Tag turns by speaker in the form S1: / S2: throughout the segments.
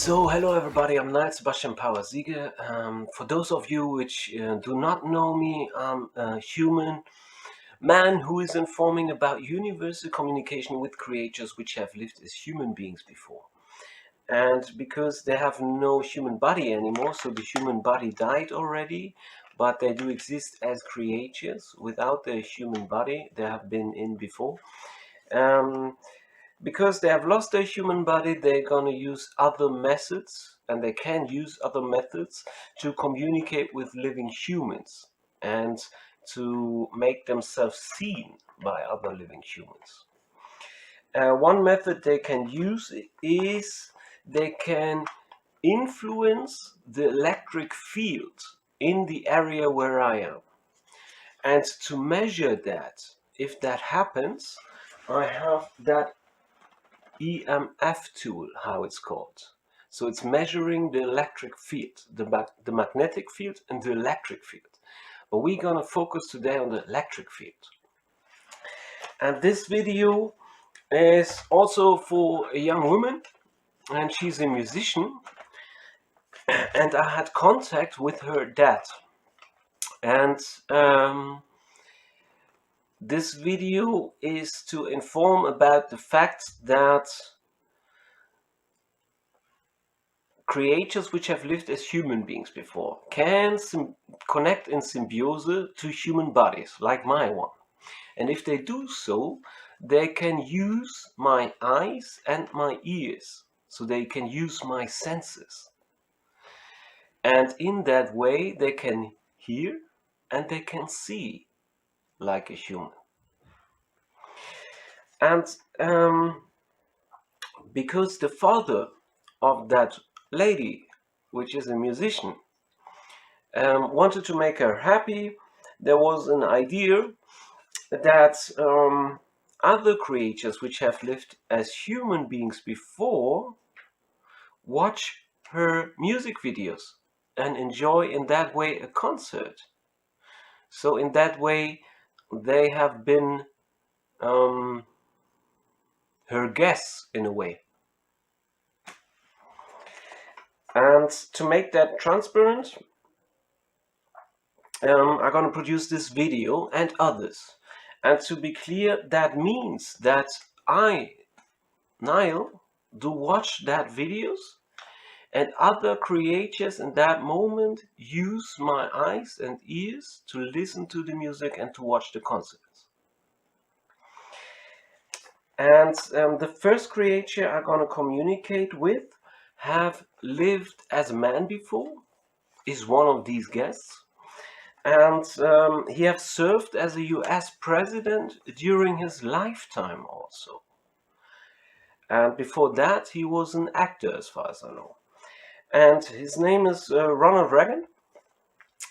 S1: So, hello everybody, I'm Knight Sebastian Power-Siege. For those of you which do not know me, I'm a human man who is informing about universal communication with creatures which have lived as human beings before. And because they have no human body anymore, so the human body died already, but they do exist as creatures without their human body they have been in before. Because they have lost their human body, they're going to use other methods, and they can use other methods to communicate with living humans and to make themselves seen by other living humans. One method they can use is they can influence the electric field in the area where I am. And to measure that, if that happens, I have that EMF tool, how it's called. So it's measuring the electric field, the magnetic field and the electric field. But we're going to focus today on the electric field. And this video is also for a young woman, and she's a musician. And I had contact with her dad. And this video is to inform about the fact that creatures which have lived as human beings before can connect in symbiosis to human bodies, like my one. And if they do so, they can use my eyes and my ears. So they can use my senses. And in that way, they can hear and they can see like a human. And because the father of that lady, which is a musician, wanted to make her happy, there was an idea that other creatures which have lived as human beings before watch her music videos and enjoy in that way a concert. So in that way they have been her guests in a way. And to make that transparent, I'm going to produce this video and others. And to be clear, that means that I, Niall, do watch that videos, and other creators in that moment use my eyes and ears to listen to the music and to watch the concerts. And the first creature I'm going to communicate with have lived as a man before, is one of these guests. And he has served as a US president during his lifetime also. And before that, he was an actor, as far as I know. And his name is Ronald Reagan.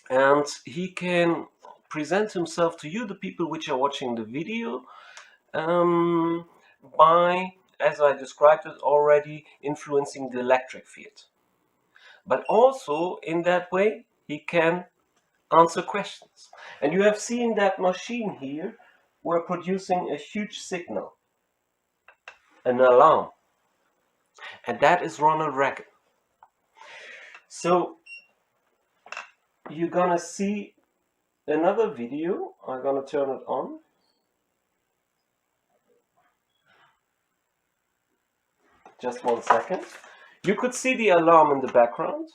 S1: And he can present himself to you, the people which are watching the video, by, as I described it already, influencing the electric field. But also, in that way, he can answer questions. And you have seen that machine here, we're producing a huge signal, an alarm. And that is Ronald Reagan. So you're gonna see another video. I'm gonna turn it on. Just 1 second. You could see the alarm in the background.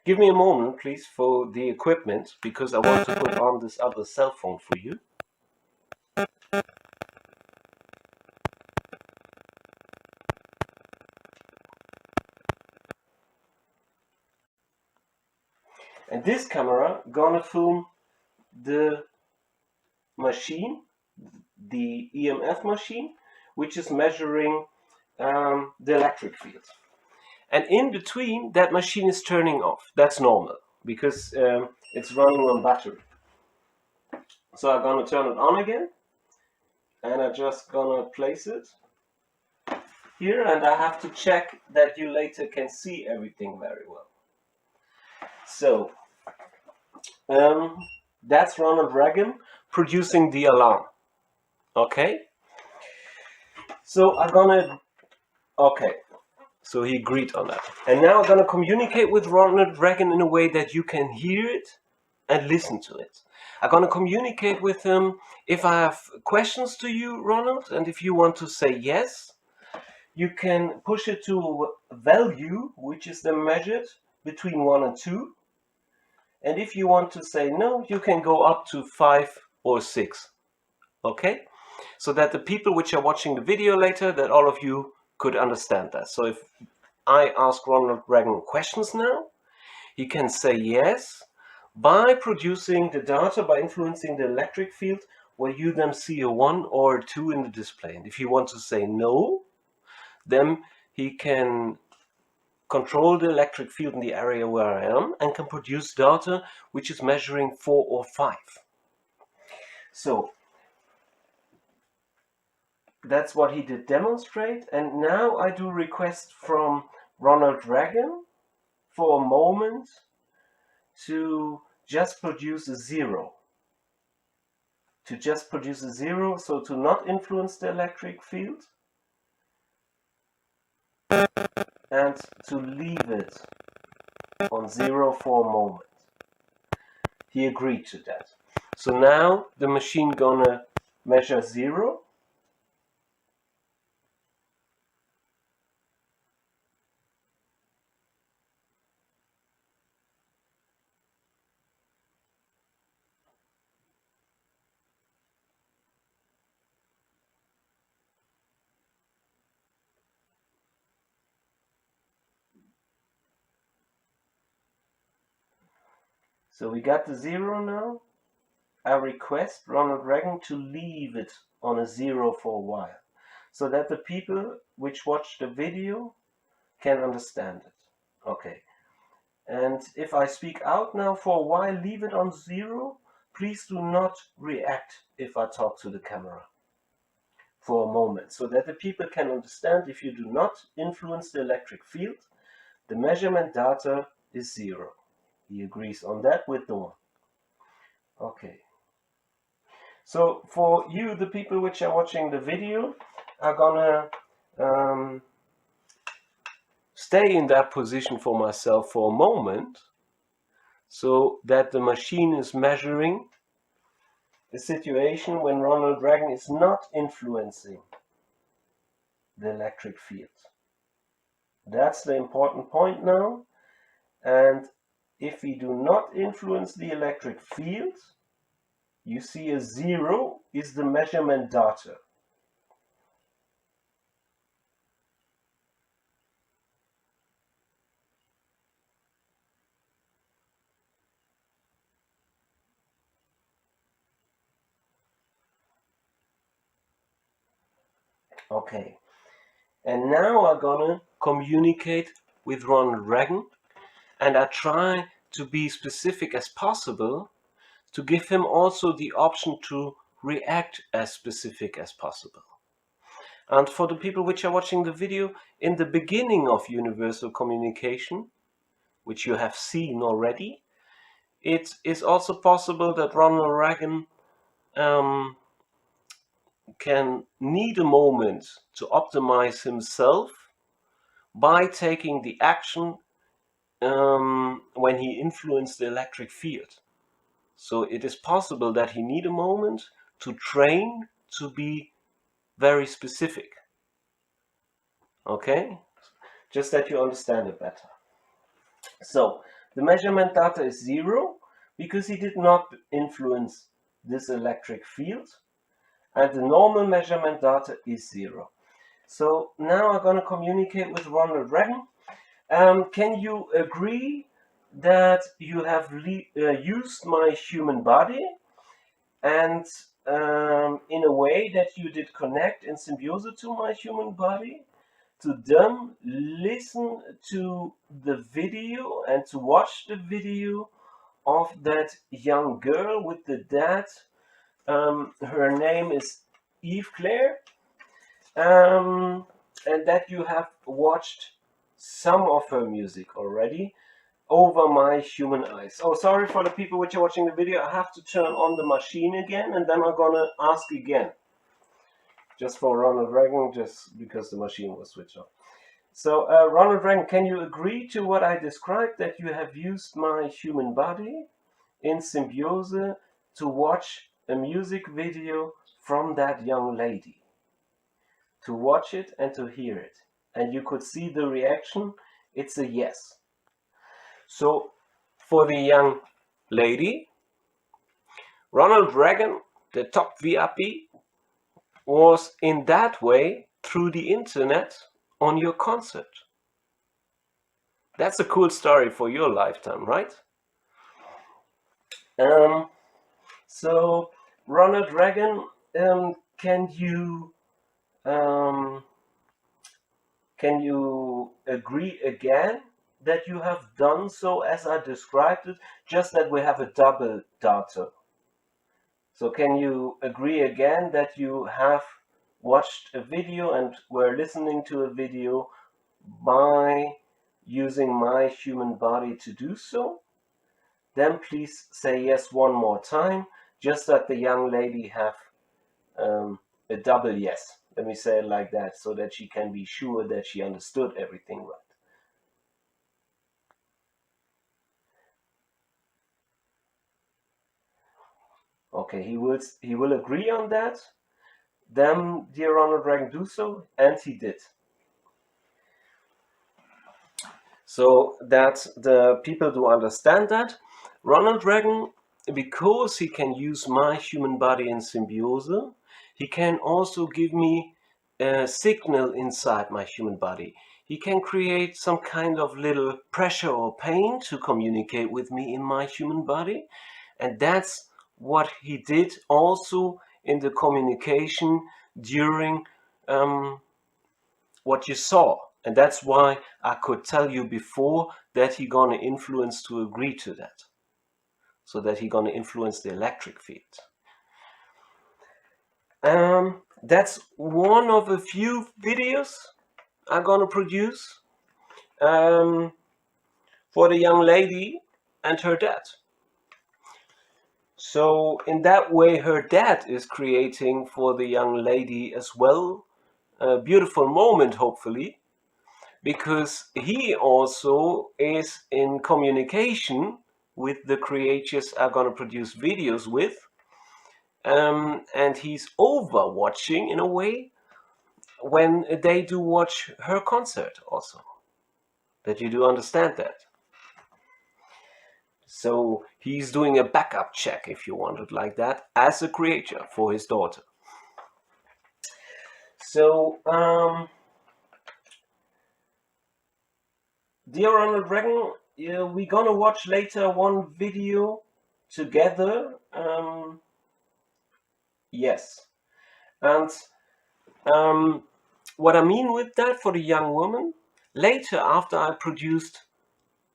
S1: Give me a moment, please, for the equipment, because I want to put on this other cell phone for you. And this camera gonna film the machine, the EMF machine, which is measuring the electric field. And in between, that machine is turning off. That's normal, because it's running on battery. So I'm gonna turn it on again, and I'm just gonna place it here, and I have to check that you later can see everything very well. So that's Ronald Reagan producing the alarm. Okay? So I'm gonna, okay, so he agreed on that. And now I'm gonna communicate with Ronald Reagan in a way that you can hear it and listen to it. I'm gonna communicate with him if I have questions to you, Ronald, and if you want to say yes, you can push it to a value, which is then measured between 1 and 2. And if you want to say no, you can go up to 5 or 6. Okay? So that the people which are watching the video later, that all of you could understand that. So if I ask Ronald Reagan questions now, he can say yes by producing the data, by influencing the electric field, where you then see a 1 or a 2 in the display. And if you want to say no, then he can control the electric field in the area where I am and can produce data which is measuring 4 or 5. So that's what he did demonstrate, and now I do request from Ronald Reagan for a moment to just produce a 0. To just produce a 0, so to not influence the electric field and to leave it on 0 for a moment. He agreed to that. So now the machine gonna measure 0. So we got the 0 now. I request Ronald Reagan to leave it on a 0 for a while, so that the people which watch the video can understand it. Okay. And if I speak out now for a while, leave it on 0, please do not react if I talk to the camera for a moment, so that the people can understand if you do not influence the electric field, the measurement data is 0. He agrees on that with the 1. Okay. So for you, the people which are watching the video, are gonna stay in that position for myself for a moment, so that the machine is measuring the situation when Ronald Reagan is not influencing the electric field. That's the important point now. And if we do not influence the electric field, you see a 0 is the measurement data. Okay. And now I'm gonna communicate with Ronald Reagan, and I try to be specific as possible to give him also the option to react as specific as possible. And for the people which are watching the video, in the beginning of universal communication, which you have seen already, it is also possible that Ronald Reagan can need a moment to optimize himself by taking the action when he influenced the electric field. So it is possible that he need a moment to train to be very specific. Okay? Just that you understand it better. So the measurement data is 0 because he did not influence this electric field, and the normal measurement data is 0. So now I'm going to communicate with Ronald Reagan. Can you agree that you have used my human body, and in a way that you did connect in symbiosis to my human body, to then listen to the video and to watch the video of that young girl with the dad? Her name is Eve Claire, and that you have watched some of her music already over my human eyes. Oh, sorry for the people which are watching the video. I have to turn on the machine again, and then I'm gonna ask again. just for Ronald Reagan, just because the machine was switched off. So, Ronald Reagan, can you agree to what I described, that you have used my human body in symbiose to watch a music video from that young lady? To watch it and to hear it. And you could see the reaction. It's a yes. So, for the young lady, Ronald Reagan, the top VIP, was in that way through the internet on your concert. That's a cool story for your lifetime, right? So, Ronald Reagan, can you agree again that you have done so as I described it, just that we have a double data? So can you agree again that you have watched a video and were listening to a video by using my human body to do so? Then please say yes one more time, just that the young lady have a double yes. Let me say it like that, so that she can be sure that she understood everything right. Okay, he will agree on that. Then, dear Ronald Reagan, do so, and he did. So that the people do understand that Ronald Reagan, because he can use my human body in symbiose, he can also give me a signal inside my human body. He can create some kind of little pressure or pain to communicate with me in my human body. And that's what he did also in the communication during what you saw. And that's why I could tell you before that he gonna influence to agree to that. So that he gonna influence the electric field. That's one of a few videos I'm gonna produce for the young lady and her dad. So in that way, her dad is creating for the young lady as well a beautiful moment, hopefully, because he also is in communication with the creators I'm gonna produce videos with, and he's overwatching in a way when they do watch her concert also. That you do understand that. So he's doing a backup check, if you want it like that, as a creator for his daughter. So, dear Ronald Reagan, we're gonna watch later one video together. Yes. And what I mean with that for the young woman, later after I produced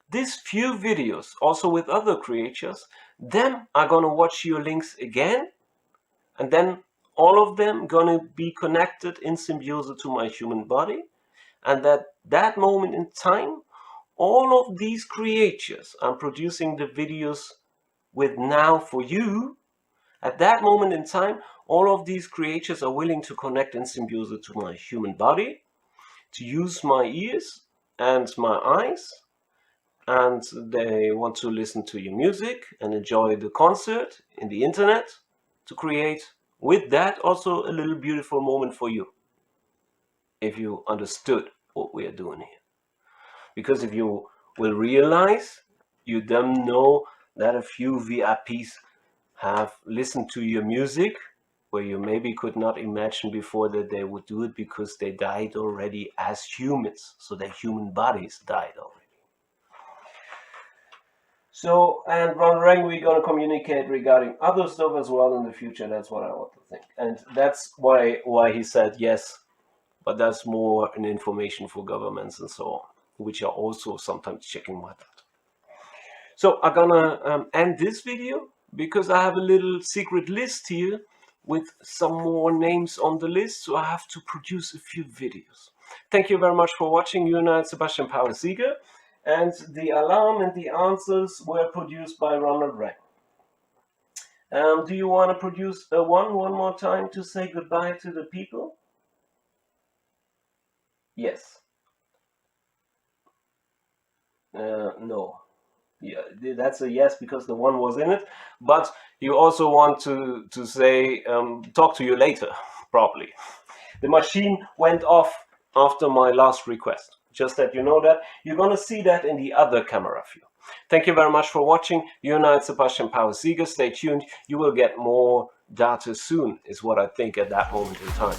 S1: these few videos, also with other creators, then I'm gonna watch your links again, and then all of them gonna be connected in symbiose to my human body, and at that moment in time, all of these creatures I'm producing the videos with now for you, at that moment in time, all of these creatures are willing to connect in symbiose to my human body, to use my ears and my eyes, and they want to listen to your music and enjoy the concert in the internet, to create with that also a little beautiful moment for you, if you understood what we are doing here. Because if you will realize, you then know that a few VIPs have listened to your music where you maybe could not imagine before that they would do it, because they died already as humans, so their human bodies died already. So, and Ronald Reagan, we're going to communicate regarding other stuff as well in the future. That's what I want to think. And that's why he said yes, but that's more an information for governments and so on, which are also sometimes checking my data. So I'm gonna end this video, because I have a little secret list here with some more names on the list, so I have to produce a few videos. Thank you very much for watching. You and Sebastian Paul-Sieger, and the alarm and the answers were produced by Ronald Reagan. Do you want to produce a one more time to say goodbye to the people? Yes. No. Yeah, that's a yes because the one was in it. But you also want to say talk to you later, probably. The machine went off after my last request. Just that you know that. You're going to see that in the other camera view. Thank you very much for watching. You're now Sebastian Pauer-Sieger. Stay tuned. You will get more data soon, is what I think at that moment in time.